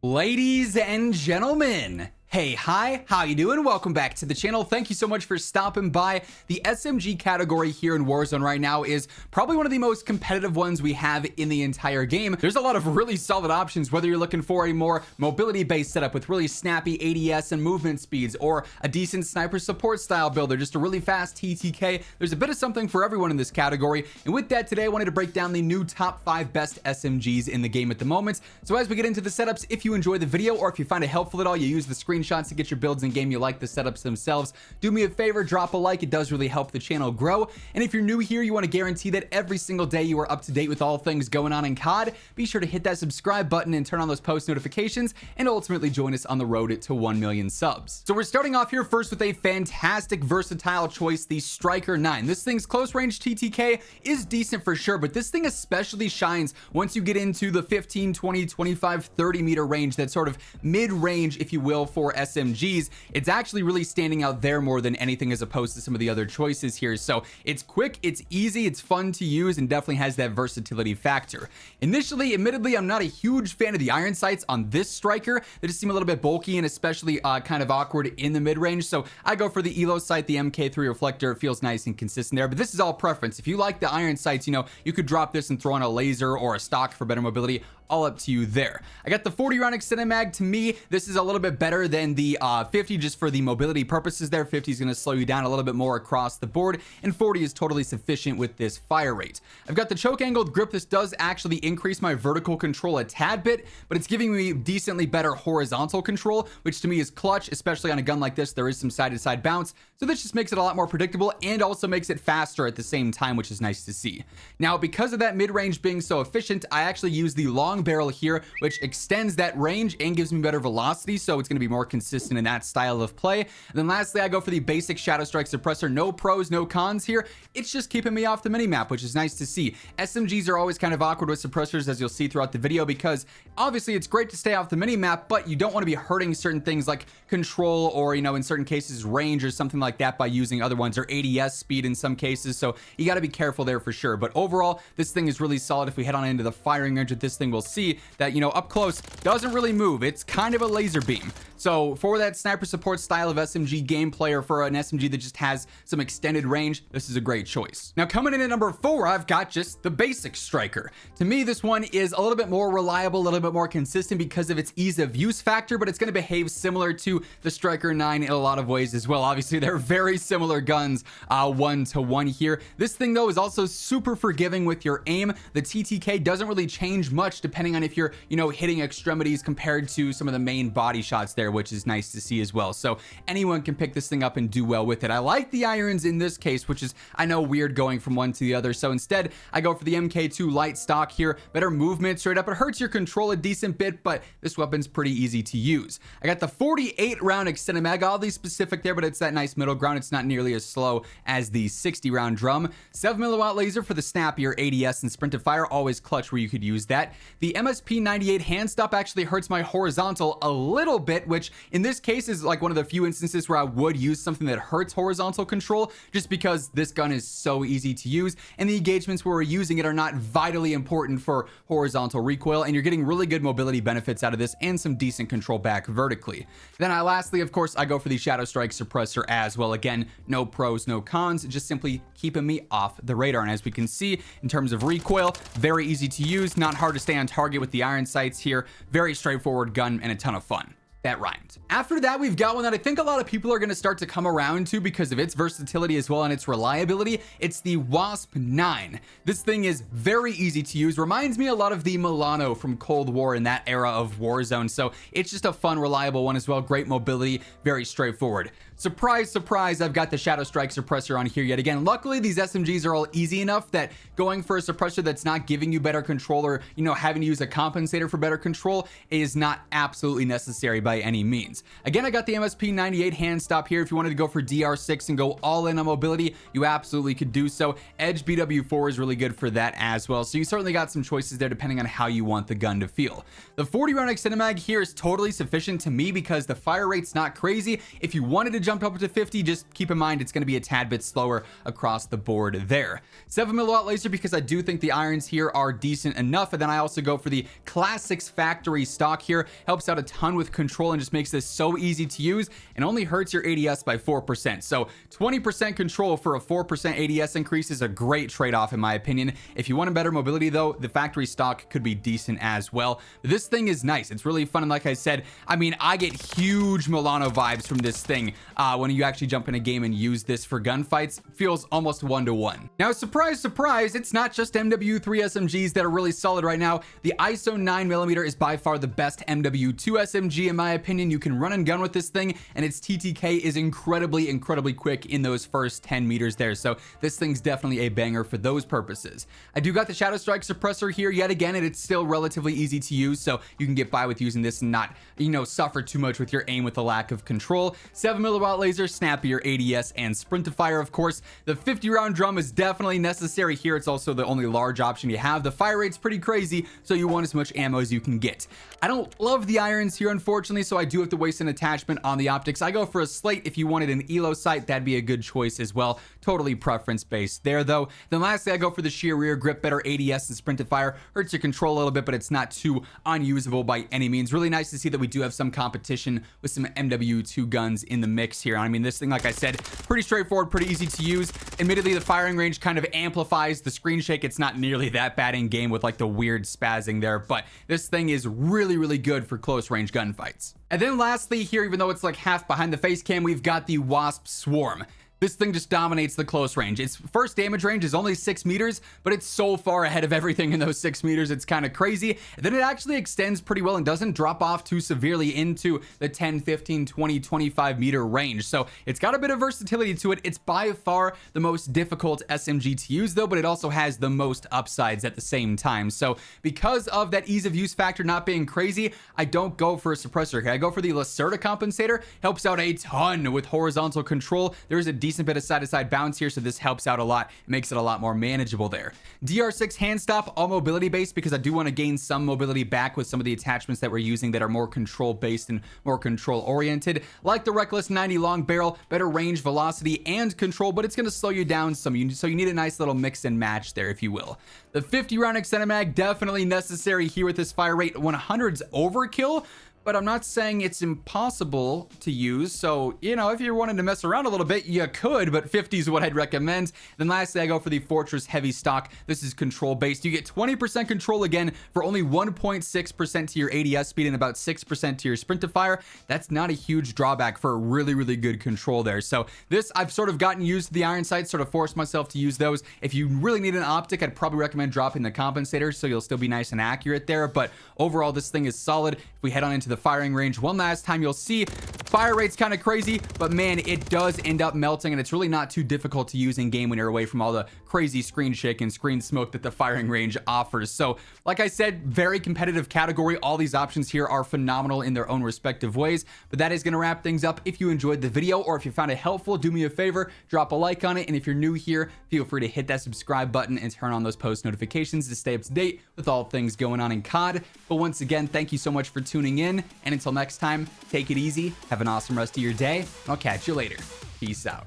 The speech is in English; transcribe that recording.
Ladies and gentlemen, hey, hi, how you doing? Welcome back to the channel. Thank you so much for stopping by. The SMG category here in Warzone right now is probably one of the most competitive ones we have in the entire game. There's a lot of really solid options, whether you're looking for a more mobility-based setup with really snappy ADS and movement speeds, or a decent sniper support style build, or just a really fast TTK. There's a bit of something for everyone in this category. And with that, today I wanted to break down the new top 5 best SMGs in the game at the moment. So as we get into the setups, if you enjoy the video or if you find it helpful at all, you use the screenshots to get your builds in game, you like the setups themselves, do me a favor, drop a like. It does really help the channel grow. And if you're new here, you want to guarantee that every single day you are up to date with all things going on in COD, be sure to hit that subscribe button and turn on those post notifications, and ultimately join us on the road to 1 million subs. So we're starting off here first with a fantastic versatile choice, the Striker 9. This thing's close range TTK is decent for sure, but this thing especially shines once you get into the 15, 20, 25, 30 meter range, that sort of mid-range, if you will, for SMGs. It's actually really standing out there more than anything as opposed to some of the other choices here. So it's quick, it's easy, it's fun to use, and definitely has that versatility factor. Initially, admittedly, I'm not a huge fan of the iron sights on this Striker. They just seem a little bit bulky and especially kind of awkward in the mid-range. So I go for the Elo sight, the MK3 reflector. It feels nice and consistent there, but this is all preference. If you like the iron sights, you know, you could drop this and throw on a laser or a stock for better mobility. All up to you there. I got the 40 round extended mag. To me, this is a little bit better than the 50 just for the mobility purposes there. 50 is going to slow you down a little bit more across the board, and 40 is totally sufficient with this fire rate. I've got the choke angled grip. This does actually increase my vertical control a tad bit, but it's giving me decently better horizontal control, which to me is clutch, especially on a gun like this. There is some side-to-side bounce, so this just makes it a lot more predictable and also makes it faster at the same time, which is nice to see. Now, because of that mid-range being so efficient, I actually use the long barrel here, which extends that range and gives me better velocity, so it's going to be more consistent in that style of play. And then lastly, I go for the basic Shadow Strike suppressor. No pros, no cons here. It's just keeping me off the minimap, which is nice to see. SMGs are always kind of awkward with suppressors, as you'll see throughout the video, because obviously it's great to stay off the minimap, but you don't want to be hurting certain things like control or, you know, in certain cases range or something like that by using other ones, or ADS speed in some cases. So you got to be careful there for sure. But overall, this thing is really solid. If we head on into the firing range with this thing, we'll see that, you know, up close doesn't really move. It's kind of a laser beam. So for that sniper support style of SMG gameplay, or for an SMG that just has some extended range, this is a great choice. Now, coming in at number 4, I've got just the basic Striker. To me, this one is a little bit more reliable, a little bit more consistent because of its ease of use factor, but it's going to behave similar to the Striker 9 in a lot of ways as well. Obviously, they're very similar guns, 1-to-1 here. This thing, though, is also super forgiving with your aim. The TTK doesn't really change much depending on if you're, you know, hitting extremities compared to some of the main body shots there, which is nice to see as well. So anyone can pick this thing up and do well with it. I like the irons in this case, which is, I know, weird going from one to the other. So instead, I go for the MK2 light stock here. Better movement straight up. It hurts your control a decent bit, but this weapon's pretty easy to use. I got the 48 round extended mag. Oddly specific there, but it's that nice middle ground. It's not nearly as slow as the 60 round drum. 7mm laser for the snappier ADS and sprint to fire. Always clutch where you could use that. The MSP 98 hand stop actually hurts my horizontal a little bit, which in this case is like one of the few instances where I would use something that hurts horizontal control, just because this gun is so easy to use and the engagements where we're using it are not vitally important for horizontal recoil, and you're getting really good mobility benefits out of this and some decent control back vertically. Then lastly, of course, I go for the Shadow Strike suppressor as well. Again, no pros, no cons, just simply keeping me off the radar. And as we can see, in terms of recoil, very easy to use, not hard to stay on target with the iron sights here. Very straightforward gun and a ton of fun. That rhymed. After that, we've got one that I think a lot of people are going to start to come around to because of its versatility as well and its reliability. It's the Wasp 9. This thing is very easy to use. Reminds me a lot of the Milano from Cold War in that era of Warzone. So it's just a fun, reliable one as well. Great mobility, very straightforward. Surprise, surprise, I've got the Shadow Strike suppressor on here yet again. Luckily, these SMGs are all easy enough that going for a suppressor that's not giving you better control, or, you know, having to use a compensator for better control is not absolutely necessary by by any means. Again, I got the MSP98 hand stop here. If you wanted to go for DR6 and go all in on mobility, you absolutely could do so. Edge BW4 is really good for that as well. So you certainly got some choices there depending on how you want the gun to feel. The 40 round extended mag here is totally sufficient to me because the fire rate's not crazy. If you wanted to jump up to 50, just keep in mind it's going to be a tad bit slower across the board there. 7mm laser because I do think the irons here are decent enough. And then I also go for the Classics factory stock here. Helps out a ton with control and just makes this so easy to use and only hurts your ADS by 4%. So 20% control for a 4% ADS increase is a great trade-off in my opinion. If you want a better mobility though, the factory stock could be decent as well. But this thing is nice. It's really fun. And like I said, I mean, I get huge Milano vibes from this thing when you actually jump in a game and use this for gunfights. Feels almost 1-to-1. Now, surprise, surprise, it's not just MW3 SMGs that are really solid right now. The ISO 9mm is by far the best MW2 SMG in my opinion. You can run and gun with this thing and its TTK is incredibly quick in those first 10 meters there. So this thing's definitely a banger for those purposes. I do got the Shadow Strike suppressor here yet again, and it's still relatively easy to use, so you can get by with using this and not, you know, suffer too much with your aim with the lack of control. 7mm laser, snappier ADS, and sprint to fire, of course. The 50 round drum is definitely necessary here. It's also the only large option you have. The fire rate's pretty crazy, so you want as much ammo as you can get. I don't love the irons here, unfortunately, so I do have to waste an attachment on the optics. I go for a slate. If you wanted an ELO sight, that'd be a good choice as well. Totally preference based there though. Then lastly, I go for the sheer rear grip, better ADS and sprint to fire. Hurts your control a little bit, but it's not too unusable by any means. Really nice to see that we do have some competition with some MW2 guns in the mix here. I mean, this thing, like I said, pretty straightforward, pretty easy to use. Admittedly, the firing range kind of amplifies the screen shake. It's not nearly that bad in game with like the weird spazzing there, but this thing is really good for close range gunfights. And then lastly here, even though it's like half behind the face cam, we've got the Wasp Swarm. This thing just dominates the close range. Its first damage range is only 6 meters, but it's so far ahead of everything in those 6 meters. It's kind of crazy. And then it actually extends pretty well and doesn't drop off too severely into the 10, 15, 20, 25 meter range. So it's got a bit of versatility to it. It's by far the most difficult SMG to use though, but it also has the most upsides at the same time. So because of that ease of use factor not being crazy, I don't go for a suppressor here. I go for the Lacerda compensator. Helps out a ton with horizontal control. There's a decent bit of side-to-side bounce here, so this helps out a lot. It makes it a lot more manageable there. DR6 hand stop, all mobility based because I do want to gain some mobility back with some of the attachments that we're using that are more control based and more control oriented, like the Reckless 90 long barrel, better range, velocity, and control, but it's going to slow you down some, so you need a nice little mix and match there, if you will. The 50 round extended mag, definitely necessary here with this fire rate. 100's overkill, but I'm not saying it's impossible to use. So, you know, if you're wanting to mess around a little bit, you could, but 50 is what I'd recommend. Then lastly, I go for the Fortress heavy stock. This is control based. You get 20% control again for only 1.6% to your ADS speed and about 6% to your sprint to fire. That's not a huge drawback for a really good control there. So this, I've sort of gotten used to the iron sights, sort of forced myself to use those. If you really need an optic, I'd probably recommend dropping the compensator so you'll still be nice and accurate there. But overall, this thing is solid. If we head on into the firing range one last time, you'll see fire rate's kind of crazy, but man, it does end up melting, and it's really not too difficult to use in game when you're away from all the crazy screen shake and screen smoke that the firing range offers. So like I said, very competitive category. All these options here are phenomenal in their own respective ways, but that is going to wrap things up. If you enjoyed the video or if you found it helpful, do me a favor, drop a like on it, and if you're new here, feel free to hit that subscribe button and turn on those post notifications to stay up to date with all things going on in COD. But once again, thank you so much for tuning in, and until next time, take it easy, have an awesome rest of your day, and I'll catch you later. Peace out.